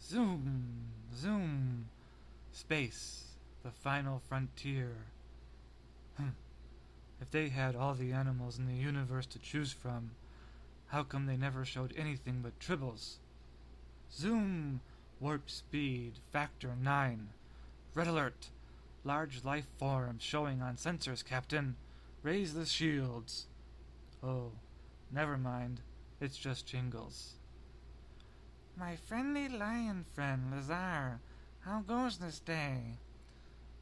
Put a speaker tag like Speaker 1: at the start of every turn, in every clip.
Speaker 1: Zoom, zoom. Space, the final frontier. If they had all the animals in the universe to choose from, how come they never showed anything but tribbles? Zoom, warp speed, factor 9. Red alert. Large life forms showing on sensors, Captain. Raise the shields. Oh, never mind. It's just Jingles. My friendly lion friend, Lazar, how goes this day?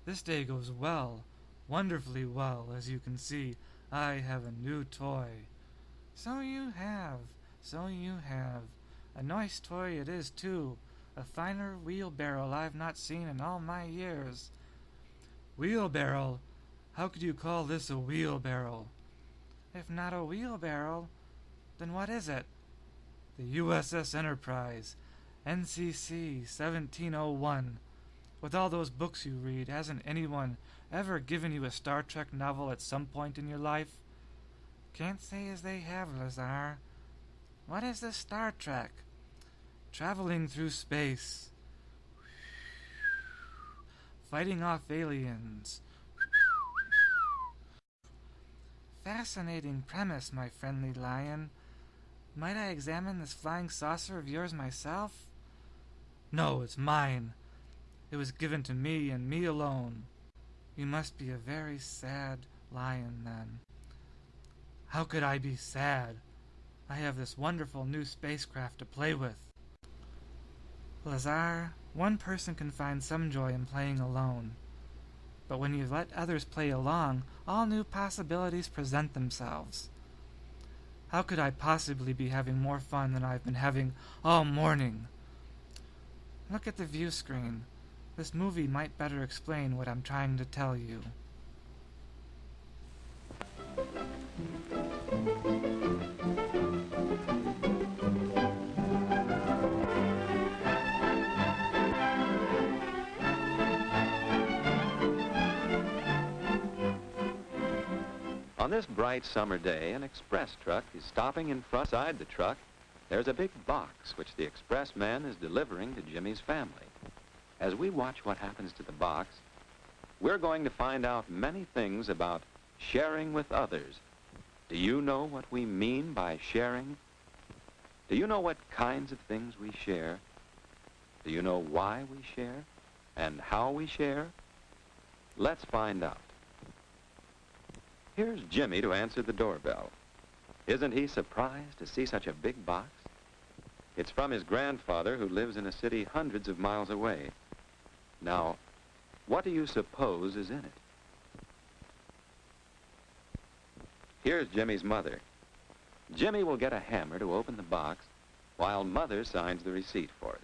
Speaker 1: This day goes well, wonderfully well, as you can see. I have a new toy. So you have, so you have. A nice toy it is, too. A finer wheelbarrow I've not seen in all my years. Wheelbarrow? How could you call this a wheelbarrow? If not a wheelbarrow, then what is it? The USS Enterprise, NCC 1701. With all those books you read, hasn't anyone ever given you a Star Trek novel at some point in your life? Can't say as they have, Lazar. What is this Star Trek? Traveling through space. Fighting off aliens. Fascinating premise, my friendly lion. Might I examine this flying saucer of yours myself? No, it's mine. It was given to me and me alone. You must be a very sad lion, then. How could I be sad? I have this wonderful new spacecraft to play with. Lazar, one person can find some joy in playing alone. But when you let others play along, all new possibilities present themselves. How could I possibly be having more fun than I've been having all morning? Look at the view screen. This movie might better explain what I'm trying to tell you.
Speaker 2: On this bright summer day, an express truck is stopping in front side the truck. There's a big box which the express man is delivering to Jimmy's family. As we watch what happens to the box, we're going to find out many things about sharing with others. Do you know what we mean by sharing? Do you know what kinds of things we share? Do you know why we share and how we share? Let's find out. Here's Jimmy to answer the doorbell. Isn't he surprised to see such a big box? It's from his grandfather, who lives in a city hundreds of miles away. Now, what do you suppose is in it? Here's Jimmy's mother. Jimmy will get a hammer to open the box while Mother signs the receipt for it.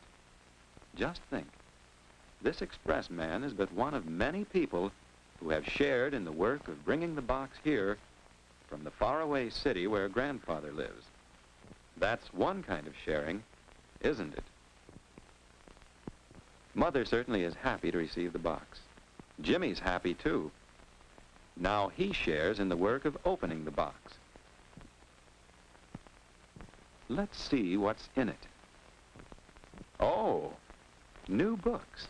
Speaker 2: Just think, this express man is but one of many people who have shared in the work of bringing the box here from the faraway city where Grandfather lives. That's one kind of sharing, isn't it? Mother certainly is happy to receive the box. Jimmy's happy, too. Now he shares in the work of opening the box. Let's see what's in it. Oh, new books.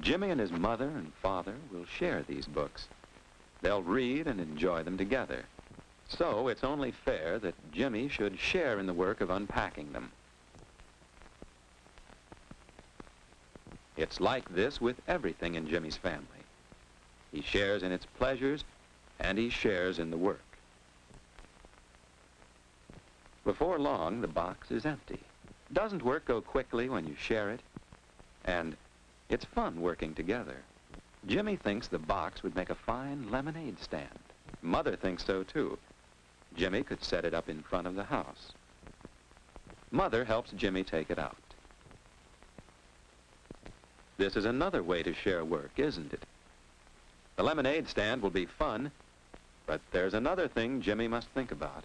Speaker 2: Jimmy and his mother and father will share these books. They'll read and enjoy them together. So it's only fair that Jimmy should share in the work of unpacking them. It's like this with everything in Jimmy's family. He shares in its pleasures, and he shares in the work. Before long, the box is empty. Doesn't work go quickly when you share it? And it's fun working together. Jimmy thinks the box would make a fine lemonade stand. Mother thinks so, too. Jimmy could set it up in front of the house. Mother helps Jimmy take it out. This is another way to share work, isn't it? The lemonade stand will be fun, but there's another thing Jimmy must think about.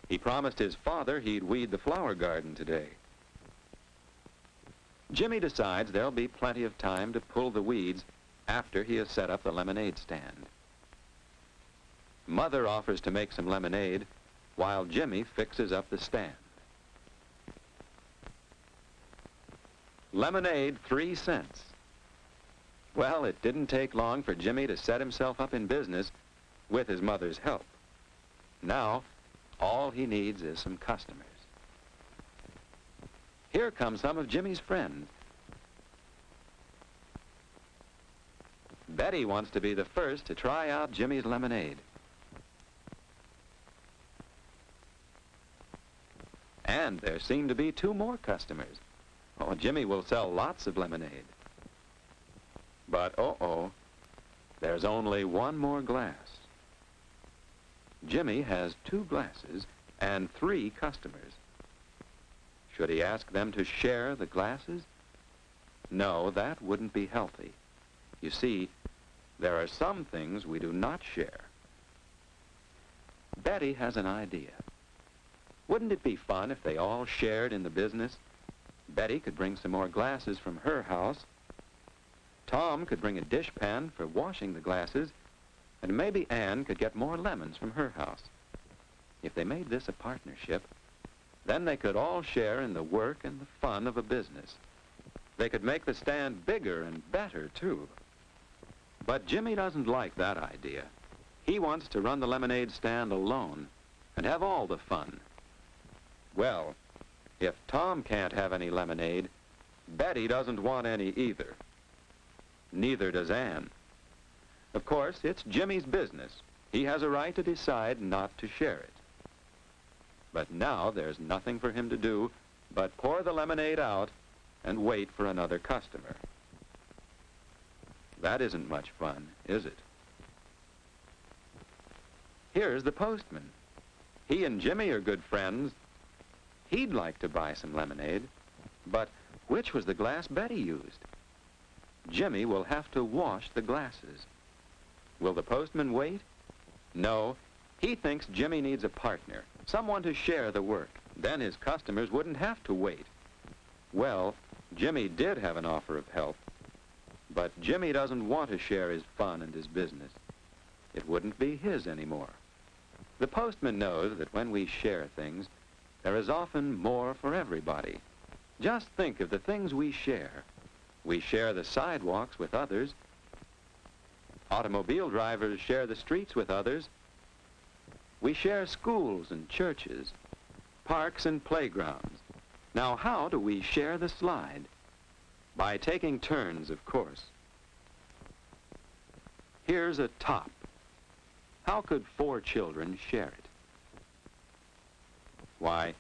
Speaker 2: He promised his father he'd weed the flower garden today. Jimmy decides there'll be plenty of time to pull the weeds after he has set up the lemonade stand. Mother offers to make some lemonade while Jimmy fixes up the stand. Lemonade, 3 cents. Well, it didn't take long for Jimmy to set himself up in business with his mother's help. Now, all he needs is some customers. Here come some of Jimmy's friends. Betty wants to be the first to try out Jimmy's lemonade. And there seem to be 2 more customers. Oh, Jimmy will sell lots of lemonade. But, uh-oh, there's only 1 more glass. Jimmy has 2 glasses and 3 customers. Should he ask them to share the glasses? No, that wouldn't be healthy. You see, there are some things we do not share. Betty has an idea. Wouldn't it be fun if they all shared in the business? Betty could bring some more glasses from her house. Tom could bring a dishpan for washing the glasses, and maybe Ann could get more lemons from her house. If they made this a partnership, then they could all share in the work and the fun of a business. They could make the stand bigger and better, too. But Jimmy doesn't like that idea. He wants to run the lemonade stand alone and have all the fun. Well, if Tom can't have any lemonade, Betty doesn't want any either. Neither does Ann. Of course, it's Jimmy's business. He has a right to decide not to share it. But now there's nothing for him to do but pour the lemonade out and wait for another customer. That isn't much fun, is it? Here's the postman. He and Jimmy are good friends. He'd like to buy some lemonade, but which was the glass Betty used? Jimmy will have to wash the glasses. Will the postman wait? No, he thinks Jimmy needs a partner, someone to share the work. Then his customers wouldn't have to wait. Well, Jimmy did have an offer of help, but Jimmy doesn't want to share his fun and his business. It wouldn't be his anymore. The postman knows that when we share things, there is often more for everybody. Just think of the things we share. We share the sidewalks with others. Automobile drivers share the streets with others. We share schools and churches, parks and playgrounds. Now, how do we share the slide? By taking turns, of course. Here's a top. How could 4 children share it? Why,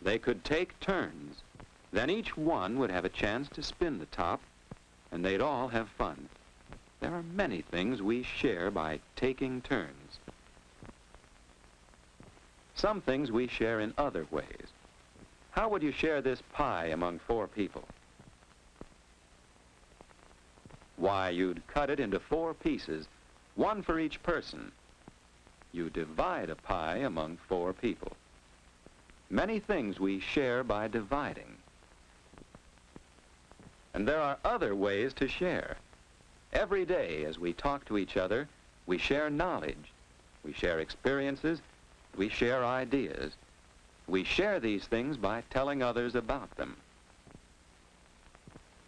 Speaker 2: they could take turns. Then each one would have a chance to spin the top, and they'd all have fun. There are many things we share by taking turns. Some things we share in other ways. How would you share this pie among 4 people? Why, you'd cut it into 4 pieces, 1 for each person. You divide a pie among 4 people. Many things we share by dividing. And there are other ways to share. Every day as we talk to each other, we share knowledge. We share experiences. We share ideas. We share these things by telling others about them.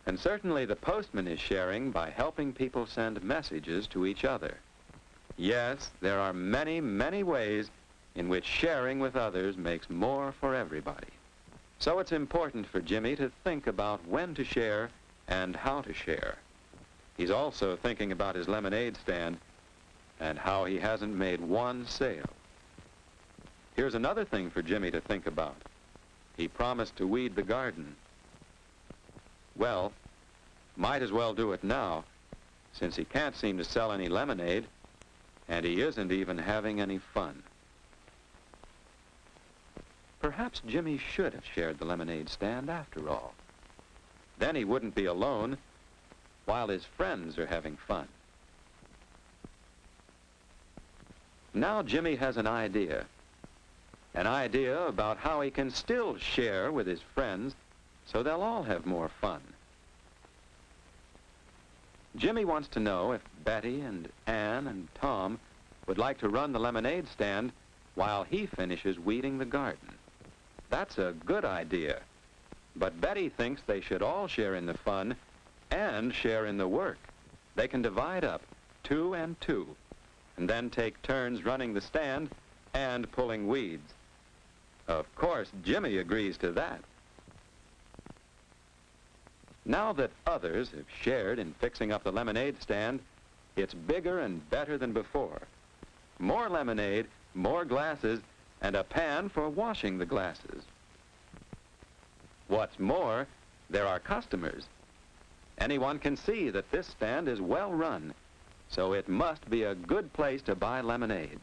Speaker 2: And certainly the postman is sharing by helping people send messages to each other. Yes, there are many, many ways in which sharing with others makes more for everybody. So it's important for Jimmy to think about when to share and how to share. He's also thinking about his lemonade stand and how he hasn't made 1 sale. Here's another thing for Jimmy to think about. He promised to weed the garden. Well, might as well do it now, since he can't seem to sell any lemonade, and he isn't even having any fun. Perhaps Jimmy should have shared the lemonade stand after all. Then he wouldn't be alone while his friends are having fun. Now Jimmy has an idea about how he can still share with his friends so they'll all have more fun. Jimmy wants to know if Betty and Ann and Tom would like to run the lemonade stand while he finishes weeding the garden. That's a good idea, but Betty thinks they should all share in the fun and share in the work. They can divide up 2 and 2, and then take turns running the stand and pulling weeds. Of course, Jimmy agrees to that. Now that others have shared in fixing up the lemonade stand, it's bigger and better than before. More lemonade, more glasses, and a pan for washing the glasses. What's more, there are customers. Anyone can see that this stand is well run, so it must be a good place to buy lemonade.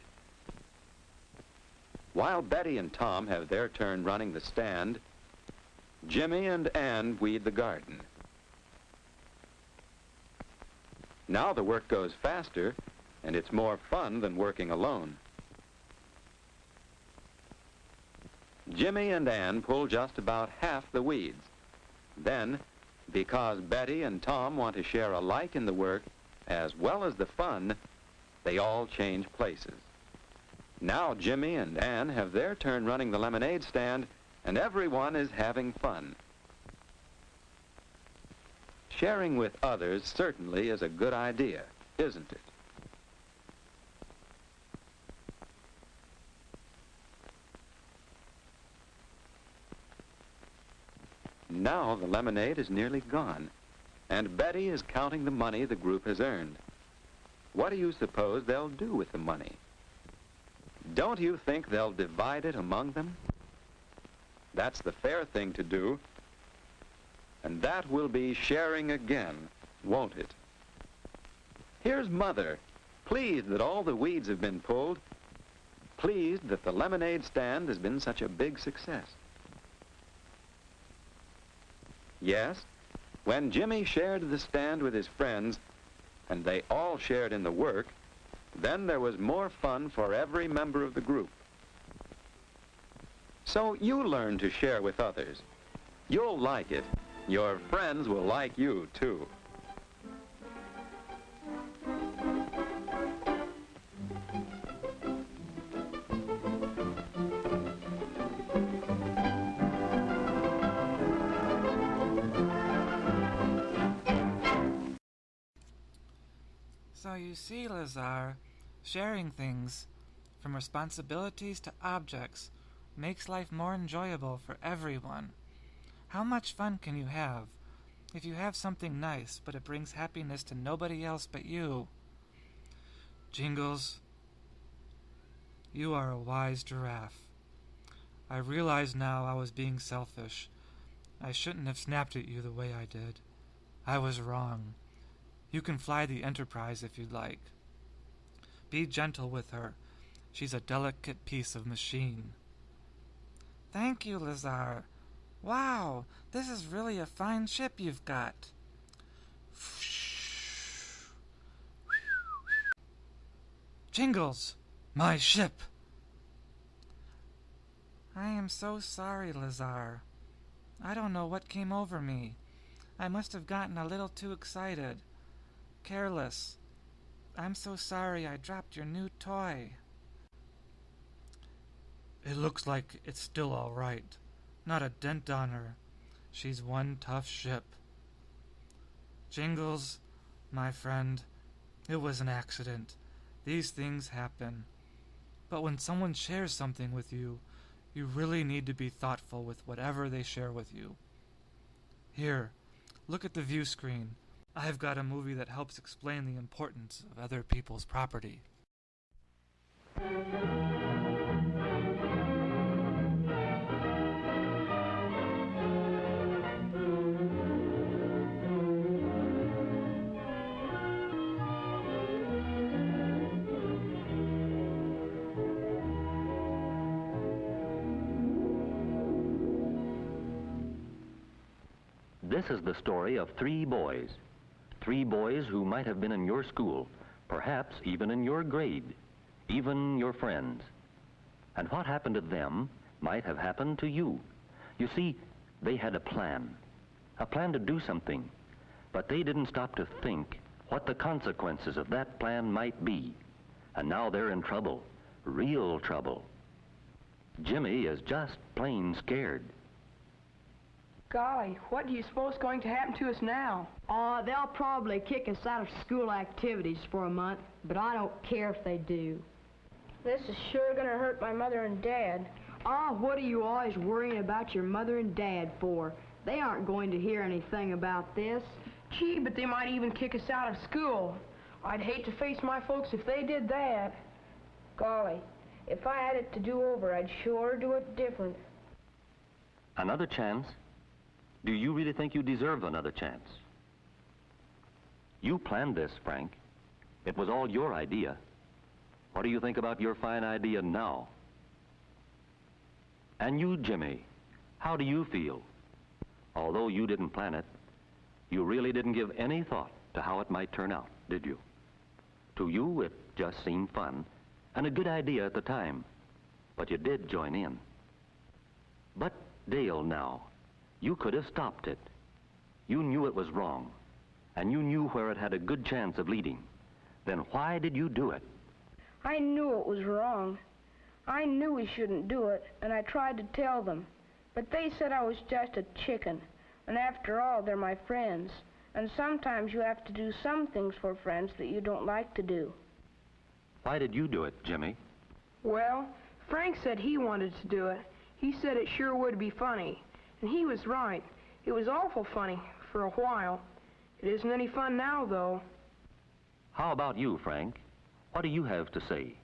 Speaker 2: While Betty and Tom have their turn running the stand, Jimmy and Ann weed the garden. Now the work goes faster, and it's more fun than working alone. Jimmy and Ann pull just about half the weeds. Then, because Betty and Tom want to share alike in the work, as well as the fun, they all change places. Now Jimmy and Ann have their turn running the lemonade stand, and everyone is having fun. Sharing with others certainly is a good idea, isn't it? Now the lemonade is nearly gone, and Betty is counting the money the group has earned. What do you suppose they'll do with the money? Don't you think they'll divide it among them? That's the fair thing to do. And that will be sharing again, won't it? Here's Mother, pleased that all the weeds have been pulled, pleased that the lemonade stand has been such a big success. Yes, when Jimmy shared the stand with his friends, and they all shared in the work, then there was more fun for every member of the group. So you learn to share with others. You'll like it. Your friends will like you, too.
Speaker 1: So you see, Lazar, sharing things, from responsibilities to objects, makes life more enjoyable for everyone. How much fun can you have if you have something nice, but it brings happiness to nobody else but you? Jingles, you are a wise giraffe. I realize now I was being selfish. I shouldn't have snapped at you the way I did. I was wrong. You can fly the Enterprise if you'd like. Be gentle with her. She's a delicate piece of machine. Thank you, Lazar. Wow, this is really a fine ship you've got. Jingles, my ship. I am so sorry, Lazar. I don't know what came over me. I must have gotten a little too excited. Careless. I'm so sorry I dropped your new toy. It looks like it's still all right. Not a dent on her. She's one tough ship. Jingles, my friend, it was an accident. These things happen. But when someone shares something with you, you really need to be thoughtful with whatever they share with you. Here, look at the view screen. I've got a movie that helps explain the importance of other people's property.
Speaker 3: This is the story of three boys who might have been in your school, perhaps even in your grade. even your friends. And what happened to them might have happened to you. You see, they had a plan to do something, but they didn't stop to think what the consequences of that plan might be. And now they're in trouble, real trouble. Jimmy is just plain scared.
Speaker 4: Golly, what do you suppose is going to happen to us now?
Speaker 5: They'll probably kick us out of school activities for a month, but I don't care if they do.
Speaker 6: This is sure gonna hurt my mother and dad.
Speaker 5: What are you always worrying about your mother and dad for? They aren't going to hear anything about this.
Speaker 4: Gee, but they might even kick us out of school. I'd hate to face my folks if they did that.
Speaker 6: Golly, if I had it to do over, I'd sure do it different.
Speaker 3: Another chance? Do you really think you deserve another chance? You planned this, Frank. It was all your idea. What do you think about your fine idea now? And you, Jimmy, how do you feel? Although you didn't plan it, you really didn't give any thought to how it might turn out, did you? To you, it just seemed fun and a good idea at the time, but you did join in. But Dale, now, you could have stopped it. You knew it was wrong, and you knew where it had a good chance of leading. Then why did you do it?
Speaker 6: I knew it was wrong. I knew we shouldn't do it, and I tried to tell them. But they said I was just a chicken, and after all, they're my friends. And sometimes you have to do some things for friends that you don't like to do.
Speaker 3: Why did you do it, Jimmy?
Speaker 4: Well, Frank said he wanted to do it. He said it sure would be funny. And he was right. It was awful funny for a while. It isn't any fun now, though.
Speaker 3: How about you, Frank? What do you have to say?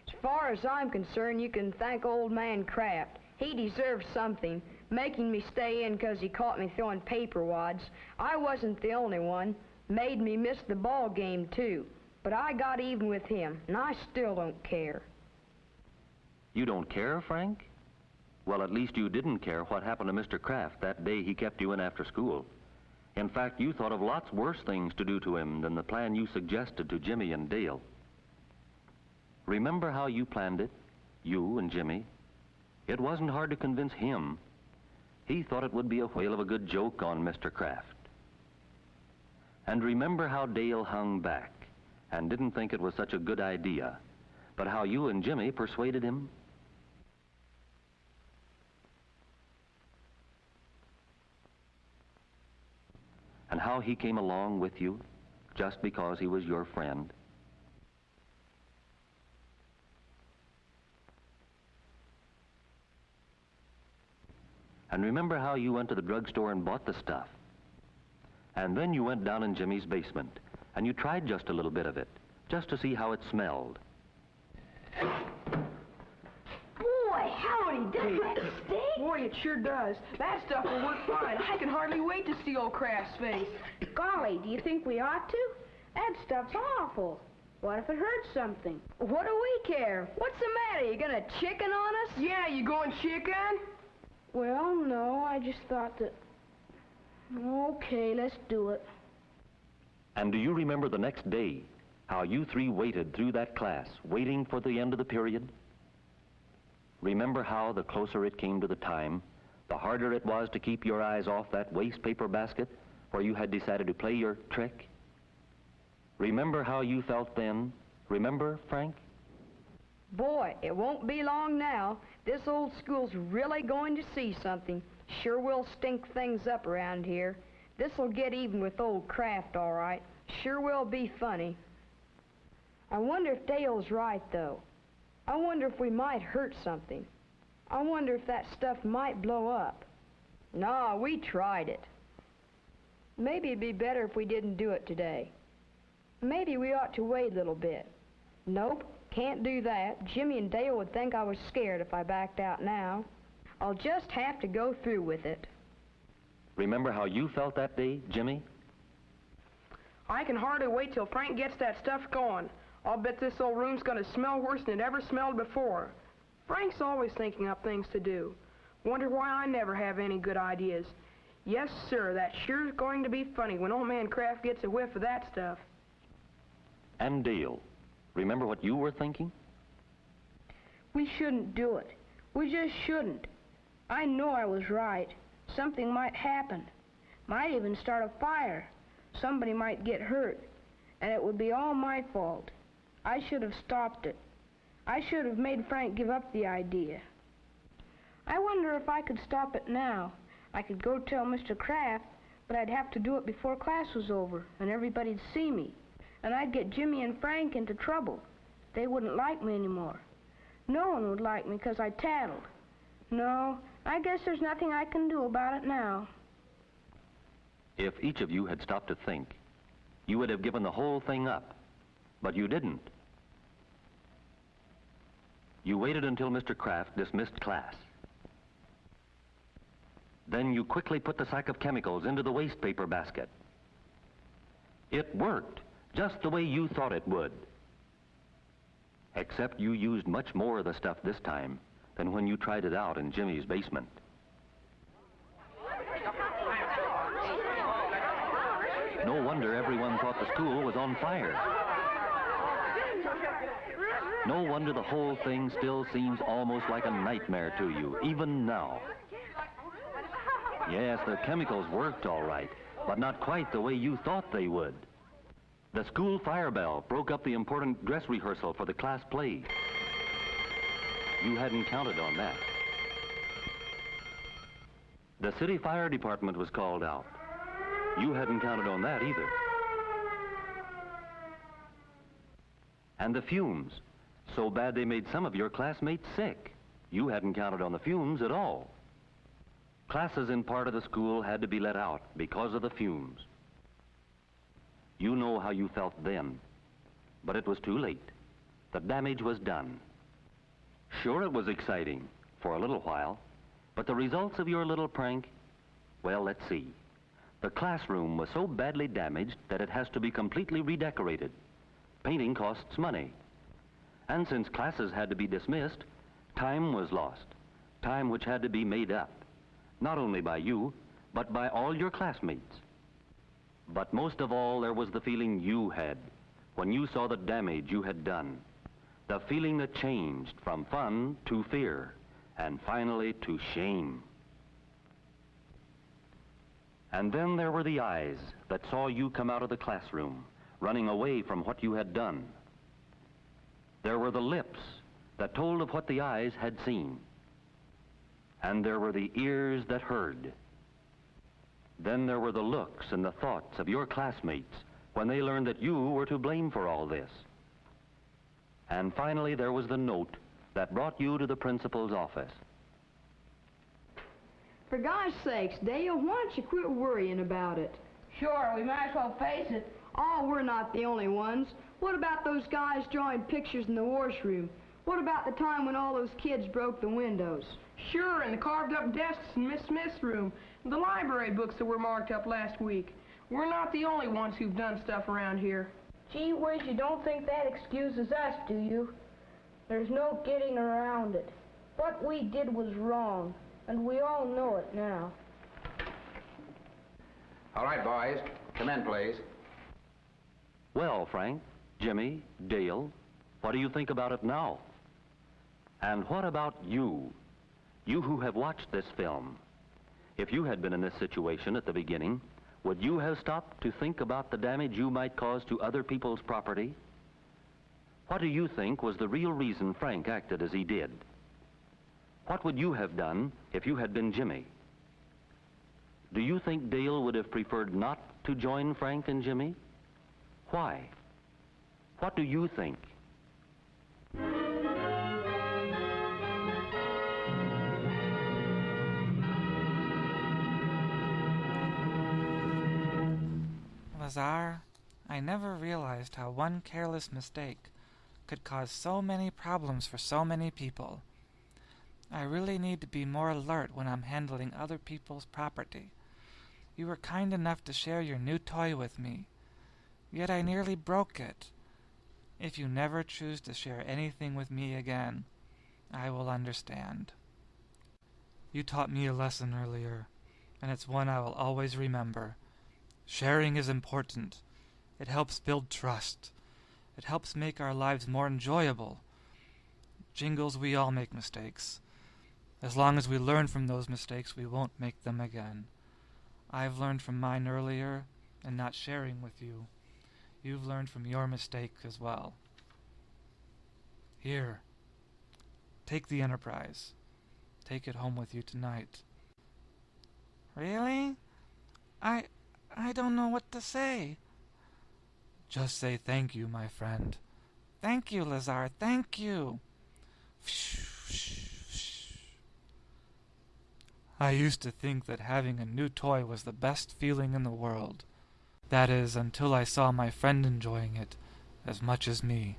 Speaker 5: As far as I'm concerned, you can thank old man Kraft. He deserves something, making me stay in because he caught me throwing paper wads. I wasn't the only one. Made me miss the ball game, too. But I got even with him, and I still don't care.
Speaker 3: You don't care, Frank? Well, at least you didn't care what happened to Mr. Kraft that day he kept you in after school. In fact, you thought of lots worse things to do to him than the plan you suggested to Jimmy and Dale. Remember how you planned it, you and Jimmy? It wasn't hard to convince him. He thought it would be a whale of a good joke on Mr. Kraft. And remember how Dale hung back and didn't think it was such a good idea, but how you and Jimmy persuaded him? And how he came along with you just because he was your friend? And remember how you went to the drugstore and bought the stuff? And then you went down in Jimmy's basement and you tried just a little bit of it, just to see how it smelled.
Speaker 6: Boy, howdy, does that stink?
Speaker 4: Boy, it sure does. That stuff will work fine. I can hardly wait to see old Kraft's face.
Speaker 6: Golly, do you think we ought to? That stuff's awful. What if it hurts something?
Speaker 5: What do we care? What's the matter? You gonna chicken on us?
Speaker 4: Yeah, you going chicken?
Speaker 6: Well, no, I just thought that... Okay, let's do it.
Speaker 3: And do you remember the next day, how you three waited through that class, waiting for the end of the period? Remember how the closer it came to the time, the harder it was to keep your eyes off that waste paper basket where you had decided to play your trick? Remember how you felt then? Remember, Frank?
Speaker 5: Boy, it won't be long now. This old school's really going to see something. Sure will stink things up around here. This'll get even with old Kraft, all right. Sure will be funny. I wonder if Dale's right, though. I wonder if we might hurt something. I wonder if that stuff might blow up. No, we tried it. Maybe it'd be better if we didn't do it today. Maybe we ought to wait a little bit. Nope, can't do that. Jimmy and Dale would think I was scared if I backed out now. I'll just have to go through with it.
Speaker 3: Remember how you felt that day, Jimmy?
Speaker 4: I can hardly wait till Frank gets that stuff going. I'll bet this old room's gonna smell worse than it ever smelled before. Frank's always thinking up things to do. Wonder why I never have any good ideas. Yes, sir, that sure's going to be funny when old man Kraft gets a whiff of that stuff.
Speaker 3: And Dale, remember what you were thinking?
Speaker 6: We shouldn't do it. We just shouldn't. I know I was right. Something might happen. Might even start a fire. Somebody might get hurt. And it would be all my fault. I should have stopped it. I should have made Frank give up the idea. I wonder if I could stop it now. I could go tell Mr. Kraft, but I'd have to do it before class was over, and everybody'd see me. And I'd get Jimmy and Frank into trouble. They wouldn't like me anymore. No one would like me because I tattled. No, I guess there's nothing I can do about it now.
Speaker 3: If each of you had stopped to think, you would have given the whole thing up. But you didn't. You waited until Mr. Kraft dismissed class. Then you quickly put the sack of chemicals into the waste paper basket. It worked, just the way you thought it would. Except you used much more of the stuff this time than when you tried it out in Jimmy's basement. No wonder everyone thought the school was on fire. No wonder the whole thing still seems almost like a nightmare to you, even now. Yes, the chemicals worked all right, but not quite the way you thought they would. The school fire bell broke up the important dress rehearsal for the class play. You hadn't counted on that. The city fire department was called out. You hadn't counted on that either. And the fumes, so bad they made some of your classmates sick. You hadn't counted on the fumes at all. Classes in part of the school had to be let out because of the fumes. You know how you felt then, but it was too late. The damage was done. Sure, it was exciting for a little while, but the results of your little prank, well, let's see. The classroom was so badly damaged that it has to be completely redecorated. Painting costs money. And since classes had to be dismissed, time was lost, time which had to be made up, not only by you, but by all your classmates. But most of all, there was the feeling you had when you saw the damage you had done, the feeling that changed from fun to fear, and finally to shame. And then there were the eyes that saw you come out of the classroom, running away from what you had done. There were the lips that told of what the eyes had seen. And there were the ears that heard. Then there were the looks and the thoughts of your classmates when they learned that you were to blame for all this. And finally, there was the note that brought you to the principal's office.
Speaker 5: For gosh sakes, Dale, why don't you quit worrying about it?
Speaker 6: Sure, we might as well face it.
Speaker 5: Oh, we're not the only ones. What about those guys drawing pictures in the washroom? What about the time when all those kids broke the windows?
Speaker 4: Sure, and the carved-up desks in Miss Smith's room, and the library books that were marked up last week. We're not the only ones who've done stuff around here.
Speaker 6: Gee whiz, you don't think that excuses us, do you? There's no getting around it. What we did was wrong, and we all know it now.
Speaker 7: All right, boys. Come in, please.
Speaker 3: Well, Frank, Jimmy, Dale, what do you think about it now? And what about you? You who have watched this film. If you had been in this situation at the beginning, would you have stopped to think about the damage you might cause to other people's property? What do you think was the real reason Frank acted as he did? What would you have done if you had been Jimmy? Do you think Dale would have preferred not to join Frank and Jimmy? Why? What do you think?
Speaker 1: Lazar, I never realized how one careless mistake could cause so many problems for so many people. I really need to be more alert when I'm handling other people's property. You were kind enough to share your new toy with me, yet I nearly broke it. If you never choose to share anything with me again, I will understand. You taught me a lesson earlier, and it's one I will always remember. Sharing is important. It helps build trust. It helps make our lives more enjoyable. Jingles, we all make mistakes. As long as we learn from those mistakes, we won't make them again. I've learned from mine earlier, and not sharing with you. You've learned from your mistake as well. Here, take the Enterprise. Take it home with you tonight. Really? I don't know what to say. Just say thank you, my friend. Thank you, Lazar, thank you. I used to think that having a new toy was the best feeling in the world. That is, until I saw my friend enjoying it as much as me.